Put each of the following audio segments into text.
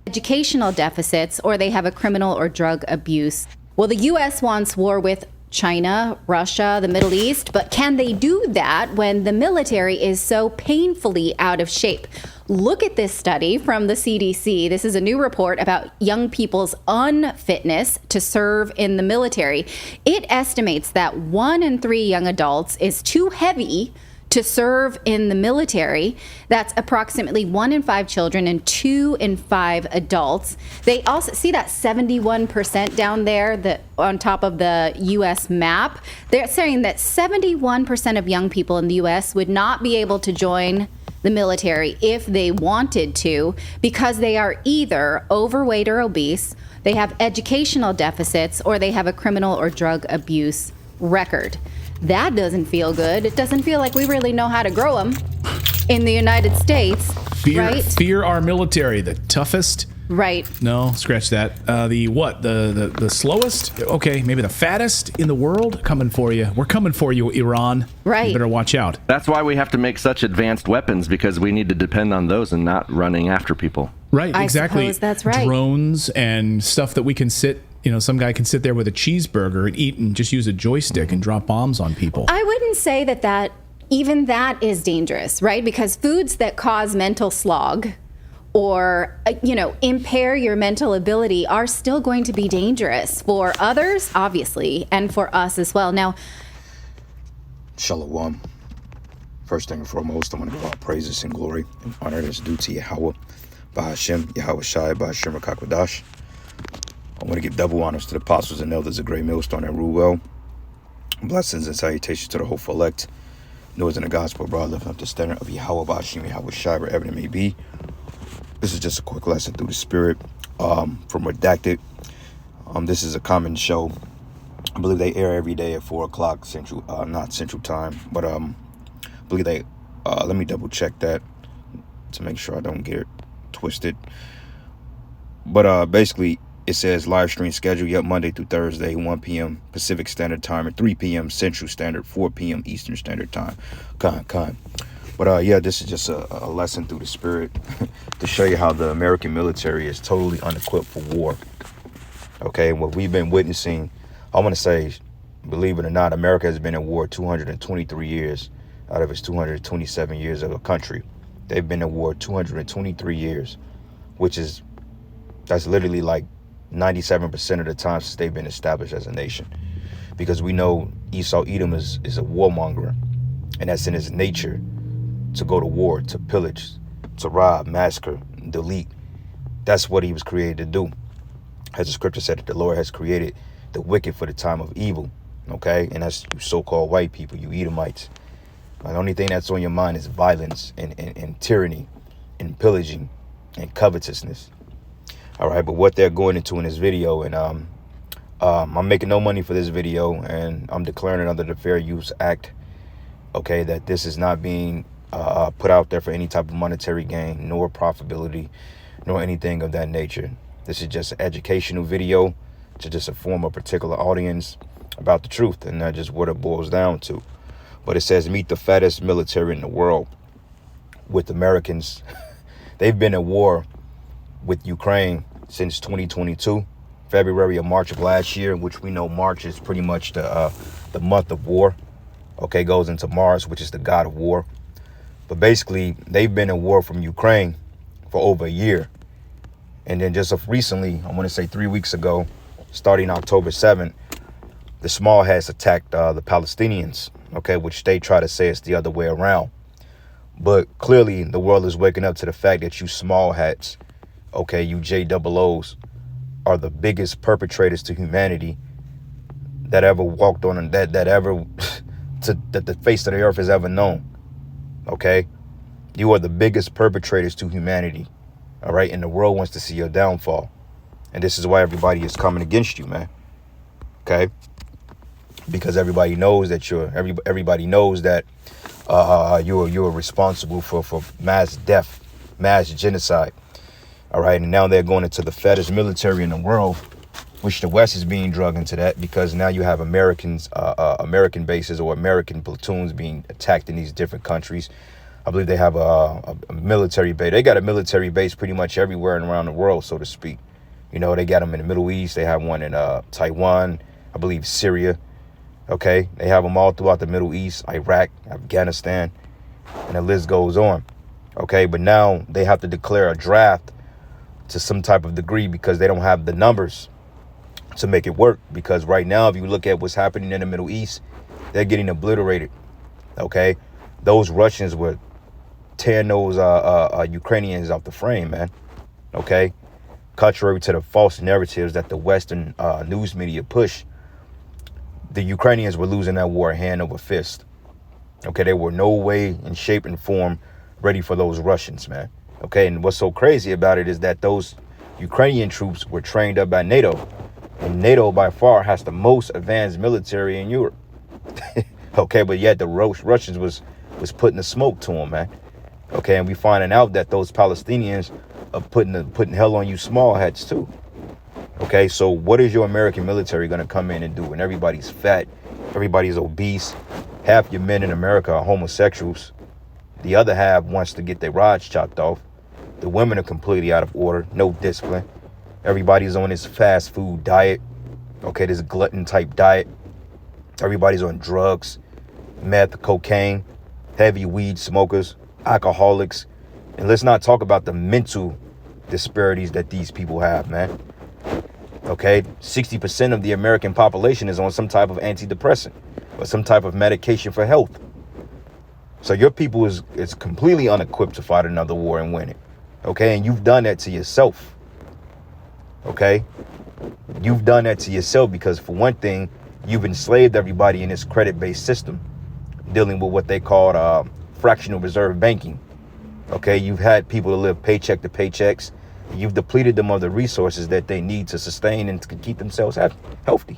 educational deficits, or they have a criminal or drug abuse. Well, the U.S. wants war with China, Russia, the Middle East, but can they do that when the military is so painfully out of shape? Look at this study from the CDC. This is a new report about young people's unfitness to serve in the military. It estimates that 1 in 3 young adults is too heavy to serve in the military. That's approximately 1 in 5 children and 2 in 5 adults. They also see that 71% down there on top of the U.S. map. They're saying that 71% of young people in the U.S. would not be able to join the military if they wanted to, because they are either overweight or obese, they have educational deficits, or they have a criminal or drug abuse record. That doesn't feel good. It doesn't feel like we really know how to grow them in the United States, right? Fear our military, the toughest. Right. No, scratch that. The slowest? Okay, maybe the fattest in the world? Coming for you. We're coming for you, Iran. Right. You better watch out. That's why we have to make such advanced weapons, because we need to depend on those and not running after people. Right, exactly. I suppose that's right. Drones and stuff that we can some guy can sit there with a cheeseburger and eat and just use a joystick and drop bombs on people. I wouldn't say that even that is dangerous, right? Because foods that cause mental slog or, impair your mental ability are still going to be dangerous for others, obviously, and for us as well. Now, Shalom. First thing and foremost, I want to give all praises and glory and honor that's due to Yahweh, Bahashem, Yahweh Shai, Bahashem Rakakwadash. I want to give double honors to the apostles and elders of Great Millstone that rule well. Blessings and salutations to the hopeful elect, those in the gospel, brother, lifting up the standard of Yahweh, Bahashem, Yahweh Shai, wherever it may be. This is just a quick lesson through the spirit from Redacted. This is a common show. I believe they air every day at 4 o'clock Central, not Central Time, but I believe they, let me double check that to make sure I don't get it twisted. But basically, it says live stream schedule, Monday through Thursday, 1 p.m. Pacific Standard Time and 3 p.m. Central Standard, 4 p.m. Eastern Standard Time. But this is just a lesson through the spirit to show you how the American military is totally unequipped for war. Okay, what we've been witnessing, I want to say, believe it or not, America has been at war 223 years out of its 227 years of a country. They've been at war 223 years, that's literally like 97% of the time since they've been established as a nation. Because we know Esau Edom is a warmonger, and that's in his nature to go to war, to pillage, to rob, massacre, delete. That's what he was created to do. As the scripture said, that the Lord has created the wicked for the time of evil. Okay, and that's you so-called white people, you Edomites. The only thing that's on your mind is violence and tyranny and pillaging and covetousness. All right, but what they're going into in this video, and I'm making no money for this video, and I'm declaring it under the Fair Use Act, okay, that this is not being put out there for any type of monetary gain, nor profitability, nor anything of that nature. This is just an educational video to just inform a particular audience about the truth, and that's just what it boils down to. But it says, meet the fattest military in the world with Americans. They've been at war with Ukraine since 2022, February or March of last year, which we know March is pretty much the month of war. Okay, goes into Mars, which is the god of war. But basically, they've been at war from Ukraine for over a year. And then just recently, I want to say 3 weeks ago, starting October 7th, the small hats attacked the Palestinians, okay, which they try to say it's the other way around. But clearly, the world is waking up to the fact that you small hats, okay, you JOOs, are the biggest perpetrators to humanity that ever walked on, that ever, that the face of the earth has ever known, okay? You are the biggest perpetrators to humanity, all right? And the world wants to see your downfall. And this is why everybody is coming against you, man, okay? Because everybody knows that everybody knows that you're responsible for mass death, mass genocide. All right, and now they're going into the fattest military in the world, which the West is being drugged into that, because now you have American bases or American platoons being attacked in these different countries. I believe they have a military base. They got a military base pretty much everywhere and around the world, so to speak. You know, they got them in the Middle East. They have one in Taiwan, I believe Syria. Okay, they have them all throughout the Middle East, Iraq, Afghanistan, and the list goes on. Okay, but now they have to declare a draft to some type of degree because they don't have the numbers to make it work. Because right now, if you look at what's happening in the Middle East, they're getting obliterated. Okay, those Russians were tearing those Ukrainians off the frame, man. Okay, contrary to the false narratives that the Western news media push, the Ukrainians were losing that war hand over fist. Okay, they were no way in shape and form ready for those Russians, man. Okay, and what's so crazy about it is that those Ukrainian troops were trained up by NATO, and NATO by far has the most advanced military in Europe. Okay, but yet the Russians was putting the smoke to them, man. Okay, and we finding out that those Palestinians are putting hell on you small hats too. Okay, so what is your American military going to come in and do? And everybody's fat, everybody's obese. Half your men in America are homosexuals. The other half wants to get their rods chopped off. The women are completely out of order, no discipline. Everybody's on this fast food diet. Okay, this glutton type diet. Everybody's on drugs, meth, cocaine, heavy weed smokers, alcoholics. And let's not talk about the mental disparities that these people have, man. Okay, 60% of the American population is on some type of antidepressant or some type of medication for health. So your people is completely unequipped to fight another war and win it. Okay, and you've done that to yourself. Okay, you've done that to yourself because, for one thing, you've enslaved everybody in this credit-based system, dealing with what they call fractional reserve banking. Okay, you've had people to live paycheck to paychecks. You've depleted them of the resources that they need to sustain and to keep themselves healthy.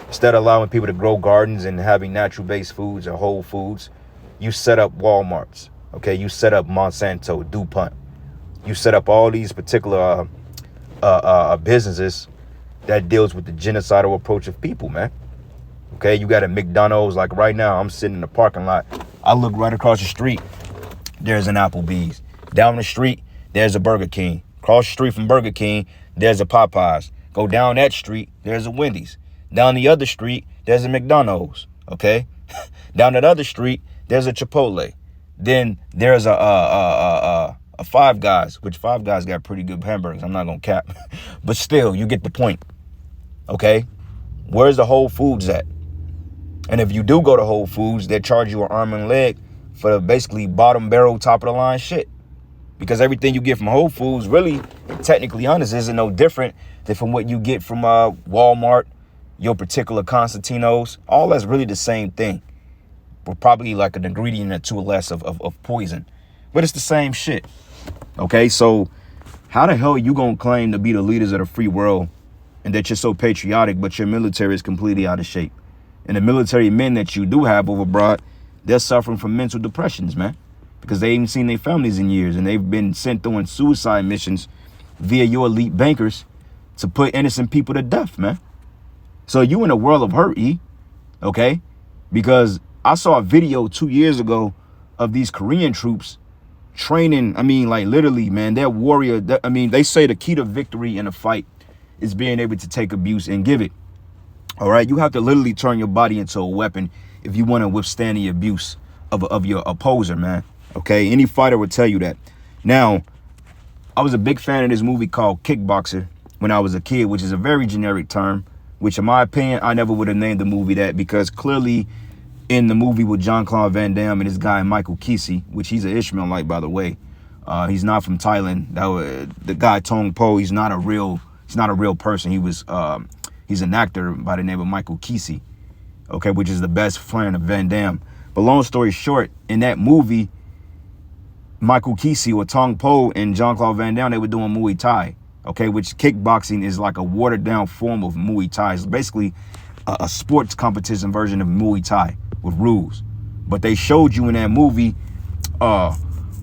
Instead of allowing people to grow gardens and having natural-based foods or whole foods, you set up Walmarts. Okay, you set up Monsanto, DuPont. You set up all these particular businesses that deals with the genocidal approach of people, man. Okay, you got a McDonald's. Like right now, I'm sitting in the parking lot. I look right across the street. There's an Applebee's. Down the street, there's a Burger King. Across the street from Burger King, there's a Popeyes. Go down that street, there's a Wendy's. Down the other street, there's a McDonald's. Okay, down that other street, there's a Chipotle. Then there's a Five Guys, which Five Guys got pretty good hamburgers. I'm not gonna cap, but still, you get the point. Okay, where's the Whole Foods at? And if you do go to Whole Foods, they charge you an arm and leg for the basically bottom barrel, top of the line shit. Because everything you get from Whole Foods, really, technically honest, isn't no different than from what you get from Walmart, your particular Constantino's. All that's really the same thing. With probably like an ingredient or two or less of poison. But it's the same shit. Okay, so how the hell are you gonna claim to be the leaders of the free world and that you're so patriotic, but your military is completely out of shape? And the military men that you do have over abroad, they're suffering from mental depressions, man. Because they ain't seen their families in years, and they've been sent on suicide missions via your elite bankers to put innocent people to death, man. So you in a world of hurt, E, okay? Because I saw a video 2 years ago of these Korean troops training. I mean, like literally, man, they're warrior. They say the key to victory in a fight is being able to take abuse and give it. All right, you have to literally turn your body into a weapon if you want to withstand the abuse of your opposer, man. Okay, any fighter would tell you that. Now, I was a big fan of this movie called Kickboxer when I was a kid, which is a very generic term, which in my opinion, I never would have named the movie that, because clearly in the movie with Jean-Claude Van Damme and this guy Michael Kesey, which he's an Ishmaelite, by the way. He's not from Thailand. The guy Tong Po, he's not a real person. He's an actor by the name of Michael Kesey, okay, which is the best friend of Van Damme. But long story short, in that movie, Michael Kesey or Tong Po and Jean-Claude Van Damme, they were doing Muay Thai, okay, which kickboxing is like a watered down form of Muay Thai. It's basically a sports competition version of Muay Thai with rules. But they showed you in that movie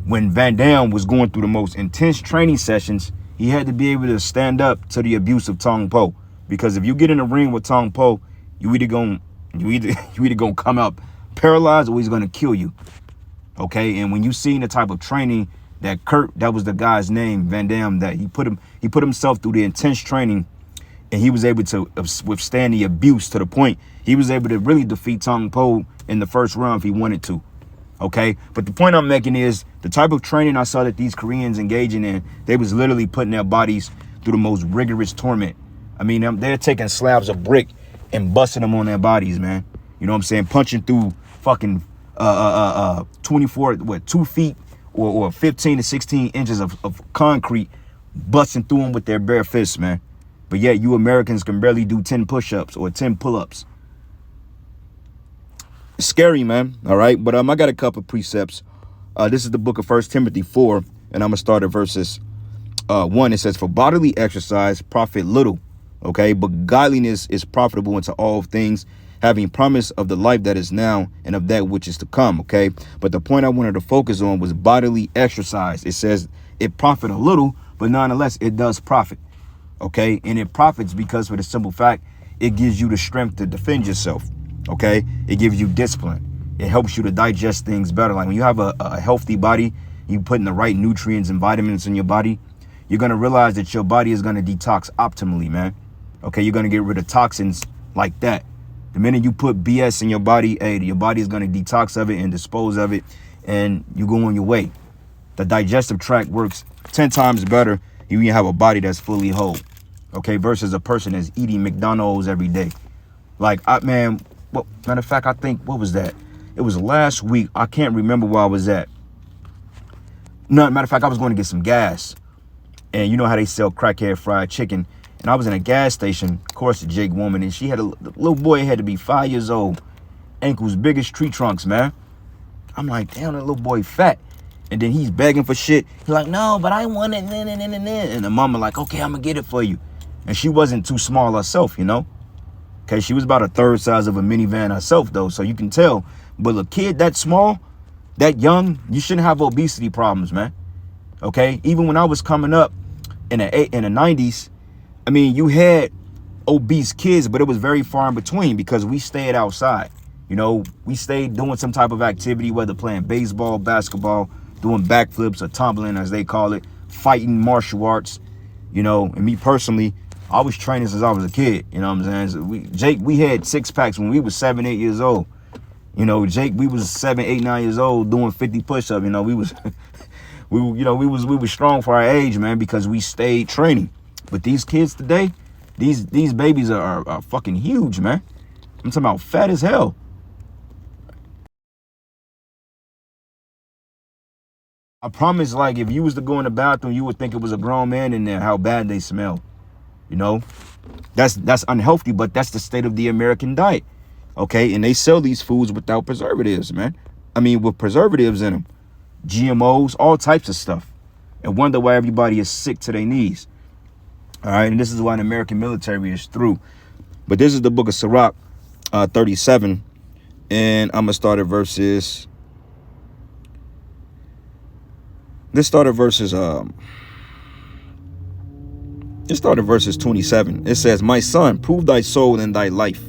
when Van Damme was going through the most intense training sessions, he had to be able to stand up to the abuse of Tong Po. Because if you get in the ring with Tong Po, you either gonna come out paralyzed or he's gonna kill you. Okay, and when you seen the type of training that Kurt, that was the guy's name, Van Damme, that he put himself through the intense training, and he was able to withstand the abuse to the point he was able to really defeat Tong Po in the first round if he wanted to. Okay, but the point I'm making is the type of training I saw that these Koreans engaging in, they was literally putting their bodies through the most rigorous torment. I mean, they're taking slabs of brick and busting them on their bodies, man. You know what I'm saying? Punching through fucking 24, 2 feet or 15 to 16 inches of concrete, busting through them with their bare fists, man. But yet you Americans can barely do 10 push-ups or 10 pull-ups. It's scary, man. All right. But I got a couple precepts. This is the book of 1 Timothy 4, and I'm going to start at verses 1. It says, for bodily exercise profit little, okay, but godliness is profitable unto all things, having promise of the life that is now and of that which is to come, okay? But the point I wanted to focus on was bodily exercise. It says it profit a little, but nonetheless, it does profit, okay? And it profits because for the simple fact, it gives you the strength to defend yourself, okay? It gives you discipline. It helps you to digest things better. Like when you have a healthy body, you put in the right nutrients and vitamins in your body, you're going to realize that your body is going to detox optimally, man. Okay, you're going to get rid of toxins like that. The minute you put BS in your body, hey, your body is going to detox of it and dispose of it, and you go on your way. The digestive tract works 10 times better if you have a body that's fully whole, okay, versus a person that's eating McDonald's every day. Like, matter of fact, I think, what was that? It was last week. I can't remember where I was at. No, matter of fact, I was going to get some gas. And you know how they sell crackhead fried chicken. And I was in a gas station, of course, a Jake woman, and she had the little boy had to be 5 years old, ankles big as tree trunks, man. I'm like, damn, that little boy fat. And then he's begging for shit. He's like, no, but I want it. And the mama like, okay, I'm gonna get it for you. And she wasn't too small herself, you know. Okay, she was about a third size of a minivan herself, though, so you can tell. But a kid that small, that young, you shouldn't have obesity problems, man. Okay, even when I was coming up in the 90s, I mean, you had obese kids, but it was very far in between because we stayed outside. You know, we stayed doing some type of activity, whether playing baseball, basketball, doing backflips or tumbling, as they call it, fighting, martial arts. You know, and me personally, I was training since I was a kid. You know what I'm saying? So Jake, we had 6 packs when we was 7, 8 years old. You know, Jake, we was 7, 8, 9 years old doing 50 push-ups. You know, we was strong for our age, man, because we stayed training. But these kids today, these babies are fucking huge, man. I'm talking about fat as hell. I promise, like, if you was to go in the bathroom, you would think it was a grown man in there, how bad they smell. You know? That's unhealthy, but that's the state of the American diet. Okay? And they sell these foods without preservatives, man. I mean, with preservatives in them. GMOs, all types of stuff. And wonder why everybody is sick to their knees. All right, and this is why the American military is through. But this is the book of Sirach 37, and I'm gonna start at verses. Let's start at verses 27. It says, "My son, prove thy soul and thy life,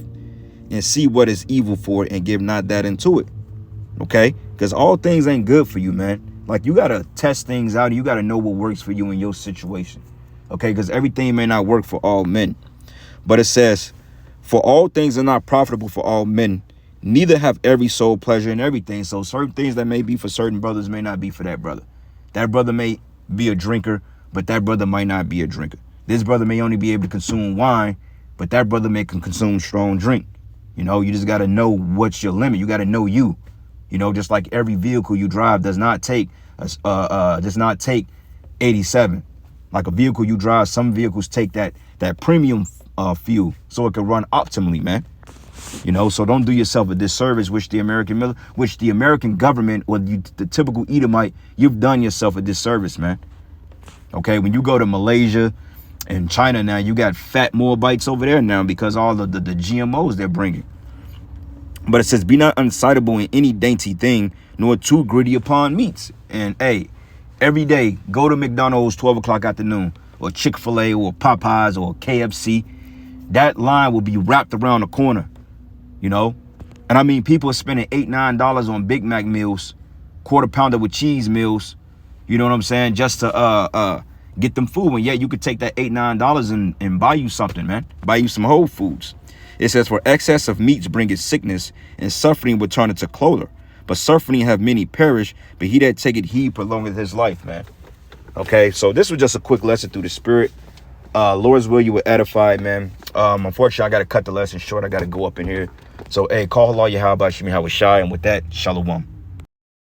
and see what is evil for it, and give not that into it." Okay, because all things ain't good for you, man. Like, you gotta test things out. You gotta know what works for you in your situation. Okay, because everything may not work for all men. But it says, for all things are not profitable for all men, neither have every soul pleasure in everything. So certain things that may be for certain brothers may not be for that brother. That brother may be a drinker, but that brother might not be a drinker. This brother may only be able to consume wine, but that brother may can consume strong drink. You know, you just got to know what's your limit. You got to know you. You know, just like every vehicle you drive does not take 87. Like a vehicle you drive, some vehicles take that premium fuel so it can run optimally, man. You know, so don't do yourself a disservice, which the American government or the typical Edomite, you've done yourself a disservice, man. Okay, when you go to Malaysia and China now, you got fat Moabites over there now because all of the GMOs they're bringing. But it says, be not unsightable in any dainty thing, nor too greedy upon meats. And hey, every day, go to McDonald's 12 o'clock afternoon, or Chick-fil-A, or Popeyes, or KFC. That line will be wrapped around the corner, you know? And I mean, people are spending $8, $9 on Big Mac meals quarter pounder with cheese meals, you know what I'm saying, just to get them food. And yeah, you could take that $8-9 and buy you something, man. Buy you some whole foods. It says, for excess of meats bringeth sickness, and suffering will turn into clothing. But suffering have many perish, but he that taketh heed prolongeth his life, man. Okay, so this was just a quick lesson through the spirit. Lord's will, you were edified, man. Unfortunately, I got to cut the lesson short. I got to go up in here. So, hey, call Allah Yahweh Shemi Hawashai. And with that, shalom.